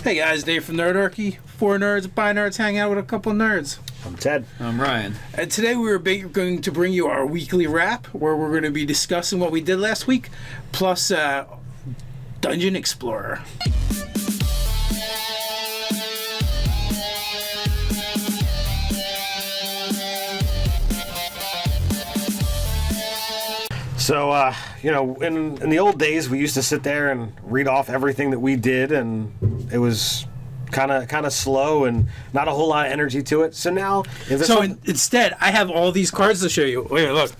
Hey guys, Dave from Nerdarchy. 4 nerds, by nerds, hang out with a couple nerds. I'm Ted. I'm Ryan. And today we're going to bring you our weekly wrap, where we're going to be discussing what we did last week, plus Dungeon Explorer. So, in the old days, we used to sit there and read off everything that we did, and it was kind of slow and not a whole lot of energy to it. So now, instead, I have all these cards to show you. Wait, look.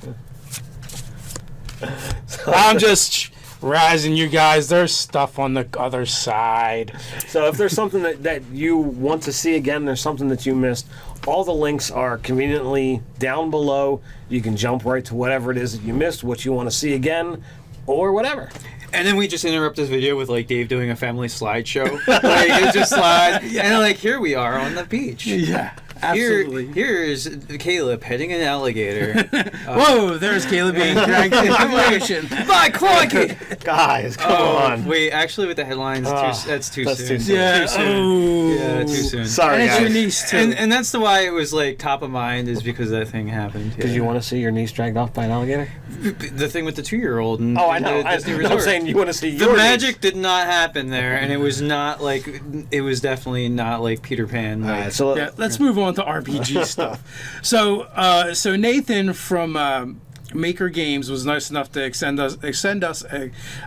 I'm just razzing you guys. There's stuff on the other side. So if there's something that you want to see again, there's something that you missed, all the links are conveniently down below. You can jump right to whatever it is that you missed, what you want to see again, or whatever. And then we just interrupt this video with like Dave doing a family slideshow. Like it's just slides, and like here we are on the beach. Yeah, absolutely. Here's Caleb petting an alligator. Whoa, there's Caleb being dragged into ocean. By crikey! Guys, come on. Wait, actually, with the headlines, that's too soon. Too soon. Yeah, Too soon. Yeah, too soon. Sorry, and it's guys. your niece too. And that's why it was like top of mind is because that thing happened. Because you want to see your niece dragged off by an alligator? The thing with the 2-year-old. Oh, I know. Disney I'm Resort. saying you want to see The your magic niece. did not happen there, and it was not like it was definitely not like Peter Pan. Like, Alright, so Yeah, let's move on to RPG stuff. So Nathan from Maker Games was nice enough to extend us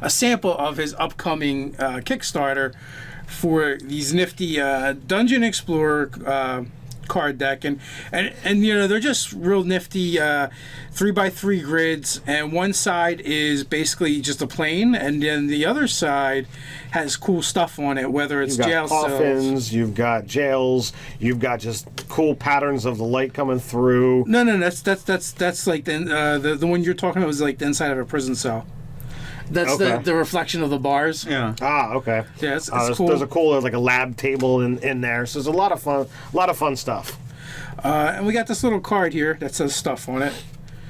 a sample of his upcoming Kickstarter for these nifty Dungeon Explorer card deck, and they're just real nifty 3x3 grids, and one side is basically just a plane, and then the other side has cool stuff on it, whether it's You've got jail coffins, cells. you've got jails, you've got just cool patterns of the light coming through. No, that's like the one you're talking about is like the inside of a prison cell. That's Okay. the reflection of the bars. yeah. Ah, okay. Yeah, it's there's, cool. There's a cool, like a lab table in there. So there's a lot of fun stuff. And we got this little card here that says stuff on it.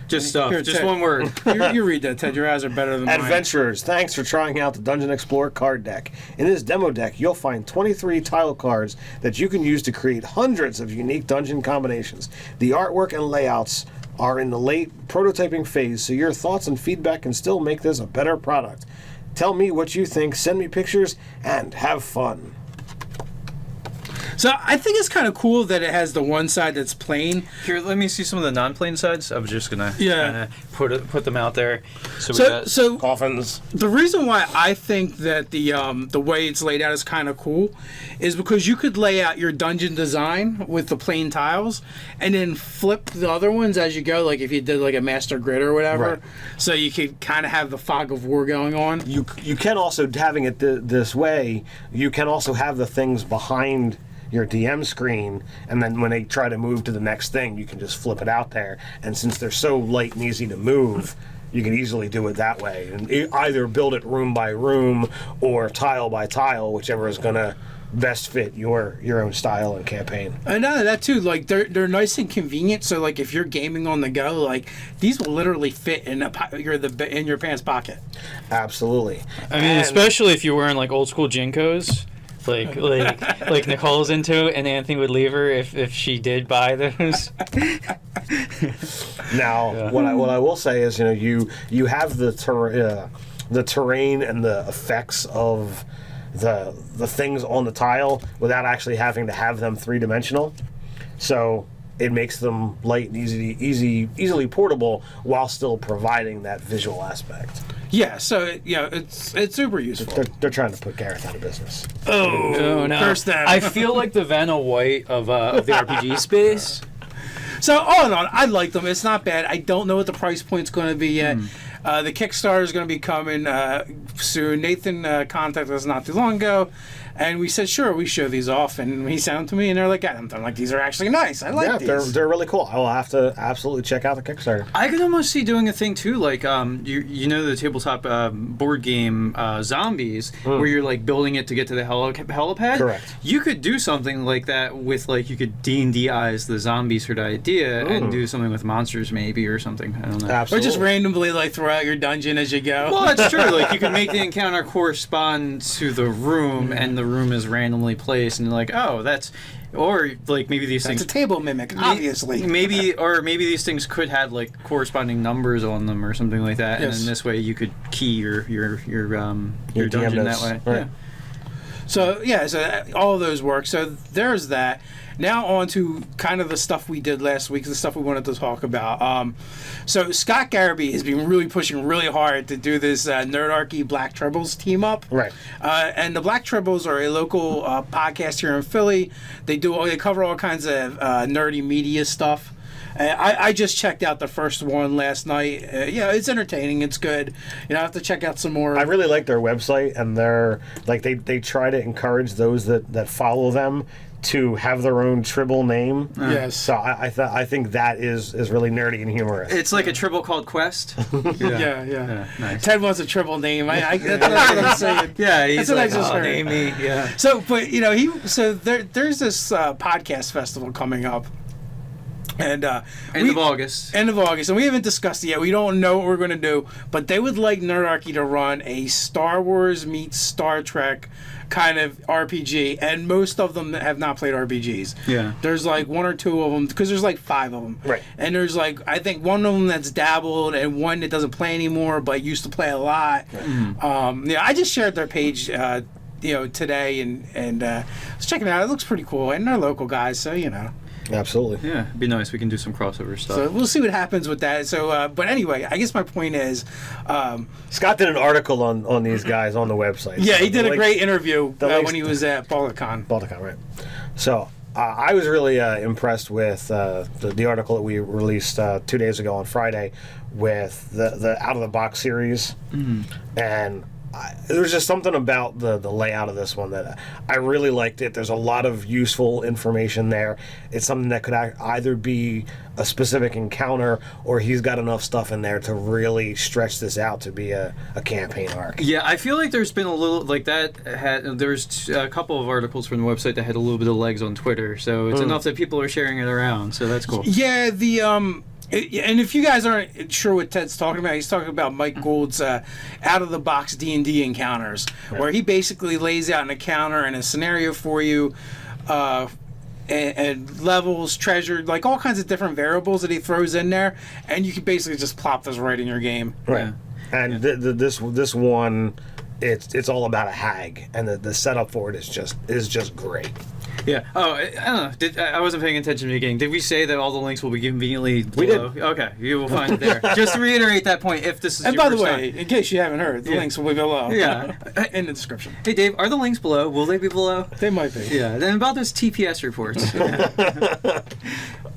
Just stuff. Here, Just Ted. one word. You read that, Ted. Your eyes are better than mine. Adventurers, thanks for trying out the Dungeon Explorer card deck. In this demo deck, you'll find 23 tile cards that you can use to create hundreds of unique dungeon combinations. The artwork and layouts are in the late prototyping phase, so your thoughts and feedback can still make this a better product. Tell me what you think, send me pictures, and have fun. So I think it's kind of cool that it has the one side that's plain. Here, let me see some of the non-plain sides. I was just gonna put them out there. So Coffins. the reason why I think that the way it's laid out is kind of cool is because you could lay out your dungeon design with the plain tiles and then flip the other ones as you go, like if you did like a master grid or whatever. Right. So you could kind of have the fog of war going on. You can also, having it this way, you can also have the things behind your DM screen, and then when they try to move to the next thing, you can just flip it out there. And since they're so light and easy to move, you can easily do it that way. And either build it room by room or tile by tile, whichever is going to best fit your own style and campaign. And not only that too, like they're nice and convenient. So like if you're gaming on the go, like these will literally fit in in your pants pocket. Absolutely. I mean, especially if you're wearing like old school Jinkos. Like Nicole's into, and Anthony would leave her if she did buy those. Now, what I will say is, you have the terrain and the effects of the things on the tile without actually having to have them 3-dimensional. So it makes them light and easily portable while still providing that visual aspect. Yeah, so it's super useful. They're trying to put Gareth out of business. Oh no! Curse them. I feel like the Vanna White of the RPG space. So all in all, I like them. It's not bad. I don't know what the price point's going to be yet. The Kickstarter is going to be coming soon. Nathan contacted us not too long ago, and we said, sure, we show these off. And he sent them to me, and they're like, I'm like, these are actually nice. I like these. They're really cool. I will have to absolutely check out the Kickstarter. I could almost see doing a thing too, like you know the tabletop board game Zombies, where you're like building it to get to the helipad. Correct. You could do something like that with like you could D&Dize the zombie sort of idea and do something with monsters maybe or something. I don't know. Absolutely. Or just randomly like throw out your dungeon as you go. Well, that's true. Like you can make the encounter correspond to the room, and the room is randomly placed, and you're like, oh, that's, or like maybe these It's things. a table mimic, obviously. Maybe these things could have like corresponding numbers on them or something like that, and Yes. then this way you could key your DM dungeon notes. that way. Right. Yeah. So yeah, so all of those work. So there's that. Now on to kind of the stuff we did last week, the stuff we wanted to talk about. So Scott Garrity has been really pushing really hard to do this Nerdarchy Black Tribbles team up. Right. And the Black Tribbles are a local podcast here in Philly. They cover all kinds of nerdy media stuff. I just checked out the first one last night. Yeah, it's entertaining. It's good. I have to check out some more. I really like their website, and they're like they try to encourage those that follow them to have their own Tribble name. Yes. So I think that is really nerdy and humorous. It's like a Tribble called Quest. Yeah. Nice. Ted wants a triple name. That's what I'm saying. Yeah, he's That's what I like, just heard. name me. Yeah. So, but there's this podcast festival coming up, and End of August. End of August, and we haven't discussed it yet. We don't know what we're going to do, but they would like Nerdarchy to run a Star Wars meets Star Trek kind of RPG, and most of them have not played RPGs. Yeah. There's like one or two of them, because there's like 5 of them. Right. And there's like, I think one of them that's dabbled, and one that doesn't play anymore, but used to play a lot. Right. I just shared their page, today, and was checking it out. It looks pretty cool, and they're local guys, so Absolutely. Yeah, it'd be nice. We can do some crossover stuff. So we'll see what happens with that. So, but anyway, I guess my point is, Scott did an article on these guys on the website. yeah, So he did the a great interview links- when he was at Balticon. Balticon, right? So I was really impressed with the article that we released 2 days ago on Friday with the Out of the Box series, and there was just something about the layout of this one that I really liked it. There's a lot of useful information there. It's something that could either be a specific encounter, or he's got enough stuff in there to really stretch this out to be a campaign arc. Yeah, I feel like there's been a little like that. There's a couple of articles from the website that had a little bit of legs on Twitter, so it's enough that people are sharing it around. So that's cool. Yeah, and if you guys aren't sure what Ted's talking about, he's talking about Mike Gould's out-of-the-box D&D encounters, where he basically lays out an encounter and a scenario for you, and levels, treasure, like all kinds of different variables that he throws in there, and you can basically just plop those right in your game. Right. And this one, it's all about a hag, and the setup for it is just great. Yeah. Oh, I don't know. I wasn't paying attention to the beginning. Did we say that all the links will be conveniently below? We did. Okay, you will find it there. Just to reiterate that point, if this is And your by the first way, time. in case you haven't heard, the links will be below. Yeah. In the description. Hey Dave, are the links below? Will they be below? They might be. Yeah. Then about those TPS reports.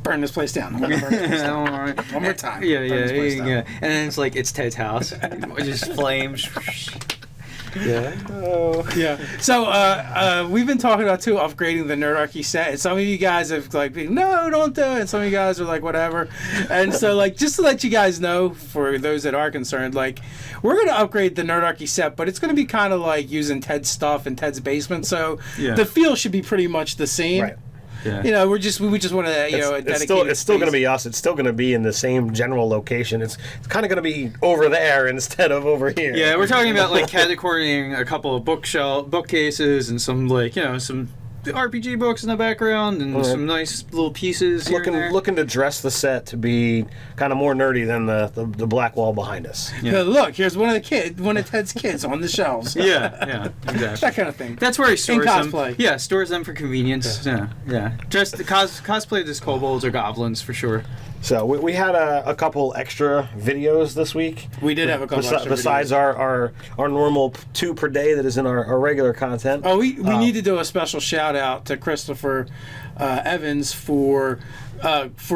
Burn this place down. I'm gonna burn this place down. One more time. Yeah, Burn this place down. And then it's like it's Ted's house, just flames. Yeah. Yeah. So we've been talking about too upgrading the Nerdarchy set, and some of you guys have like been, no, don't do it, and some of you guys are like whatever. And so like just to let you guys know, for those that are concerned, like we're gonna upgrade the Nerdarchy set, but it's gonna be kind of like using Ted's stuff in Ted's basement, so the feel should be pretty much the same. Right. Yeah. We just want to a dedicated it's still going to space. be us. It's still going to be in the same general location. It's kind of going to be over there instead of over here. Yeah, we're talking about like categorying a couple of bookcases and some some RPG books in the background and some nice little pieces here and there. Looking to dress the set to be kind of more nerdy than the black wall behind us. Yeah. Look, here's one of Ted's kids on the shelves. Yeah, exactly. That kind of thing. That's where he stores them. cosplay. Yeah, stores them for convenience. Yeah. Just the cosplay this kobolds or goblins for sure. So we had a couple extra videos this week. We did have a couple extra besides videos. our normal 2 per day that is in our regular content. Oh, we need to do a special shout out to Christopher Evans for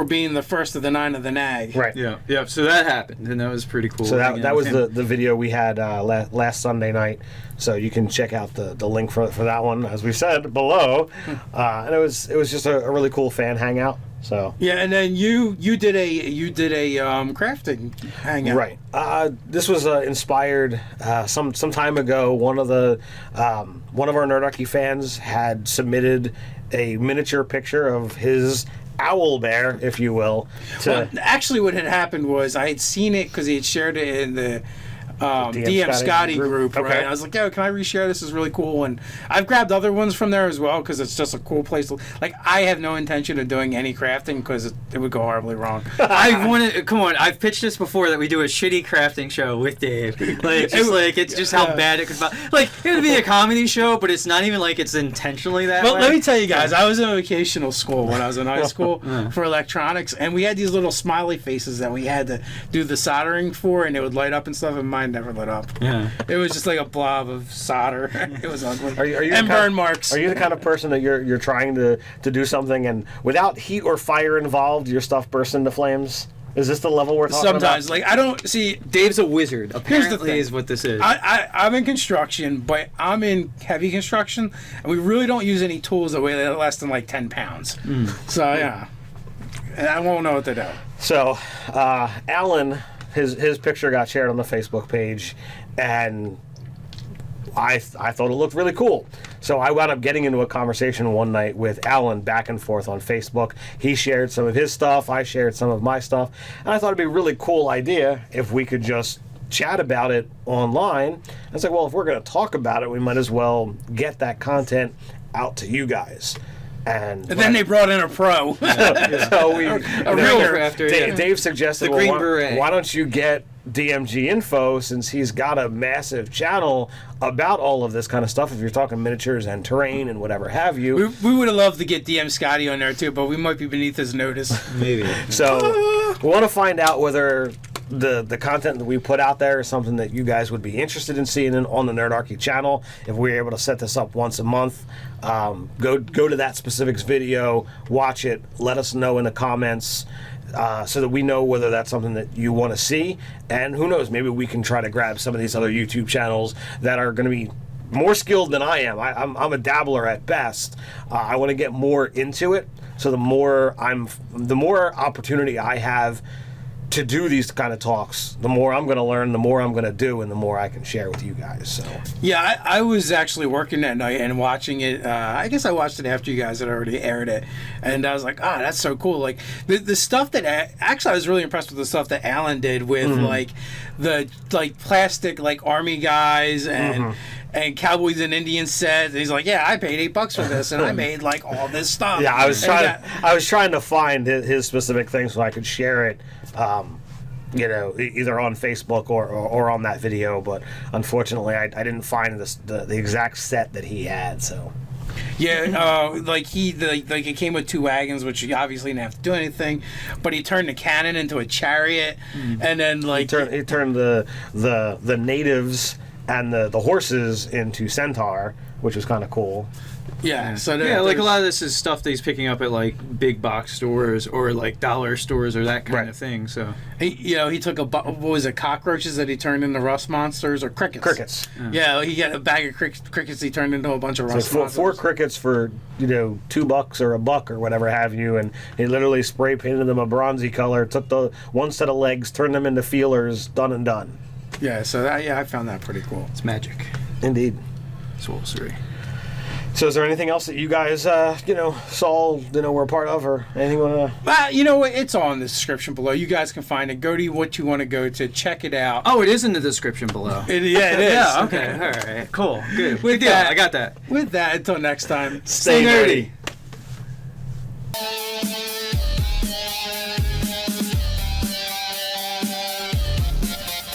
being the first of the 9 of the Nag. Right. Yeah. So that happened, and that was pretty cool. So that was the video we had last Sunday night. So you can check out the link for that one, as we said, below. And it was just a really cool fan hangout. So Yeah, and then you did a crafting hangout. right. This was inspired some time ago. One of our Nerdarchy fans had submitted a miniature picture of his owl bear, if you will. Well, actually, what had happened was I had seen it because he had shared it in the DM Scotty group, Okay. right? I was like, yo, can I reshare? This is really cool. And I've grabbed other ones from there as well because it's just a cool place. Like, I have no intention of doing any crafting because it would go horribly wrong. Come on, I've pitched this before that we do a shitty crafting show with Dave. Like, it's just how bad it could be. Like, it would be a comedy show, but it's not even like it's intentionally that way. Well, let me tell you guys, I was in vocational school when I was in high school for electronics, and we had these little smiley faces that we had to do the soldering for, and it would light up and stuff, and mine never lit up. Yeah. It was just like a blob of solder. It was ugly. Are you and burn marks. Are you the kind of person that you're trying to do something and without heat or fire involved, your stuff bursts into flames? Is this the level we're talking Sometimes, about? like, I don't see. Dave's a wizard. Here's the Apparently, thing. is what this is. I'm in construction, but I'm in heavy construction, and we really don't use any tools that weigh less than like 10 pounds. So yeah, and I won't know what to do. So, Alan, his picture got shared on the Facebook page, and I thought it looked really cool. So I wound up getting into a conversation one night with Alan back and forth on Facebook. He shared some of his stuff, I shared some of my stuff, and I thought it'd be a really cool idea if we could just chat about it online. I was like, well, if we're going to talk about it, we might as well get that content out to you guys. And then they brought in a pro. So we, real crafter, Dave suggested, The Green Beret. why don't you get DMG Info, since he's got a massive channel about all of this kind of stuff, if you're talking miniatures and terrain and whatever have you. We would have loved to get DM Scotty on there too, but we might be beneath his notice. Maybe. So we want to find out whether the content that we put out there is something that you guys would be interested in seeing on the Nerdarchy channel. If we're able to set this up once a month, go to that specifics video, watch it, let us know in the comments, so that we know whether that's something that you want to see. And who knows, maybe we can try to grab some of these other YouTube channels that are going to be more skilled than I am. I'm a dabbler at best. I want to get more into it, so the more opportunity I have to do these kind of talks, the more I'm going to learn, the more I'm going to do, and the more I can share with you guys. So Yeah, I was actually working that night and watching it. I guess I watched it after you guys had already aired it, and I was like, "Ah, that's so cool!" Like the stuff that actually I was really impressed with the stuff that Alan did with like the plastic like army guys and cowboys and Indian sets. And he's like, "Yeah, I paid $8 for this, and I made like all this stuff." yeah, I was trying to find his specific thing so I could share it. Either on Facebook or on that video, but unfortunately I didn't find the exact set that he had. So yeah, it came with 2 wagons, which you obviously didn't have to do anything, but he turned the cannon into a chariot, and then like he turned the natives and the horses into centaur, which was kind of cool. yeah. So like a lot of this is stuff that he's picking up at like big box stores or like dollar stores or that kind of thing. So he took what was it, cockroaches that he turned into rust monsters or crickets? Crickets. Yeah, he got a bag of crickets he turned into a bunch of rust monsters. 4 crickets for $2 or $1 or whatever have you, and he literally spray painted them a bronzy color, took the one set of legs, turned them into feelers, done and done. Yeah, so I found that pretty cool. it's magic. Indeed. Sorcery. So is there anything else that you guys saw, were a part of, or anything you want to... Well, you know what? It's all in the description below. You guys can find it. Go to what you want to go to. Check it out. Oh, it is in the description below. It is. Yeah, okay. All right. Cool. Good. Good deal. I got that. With that, until next time, Stay nerdy.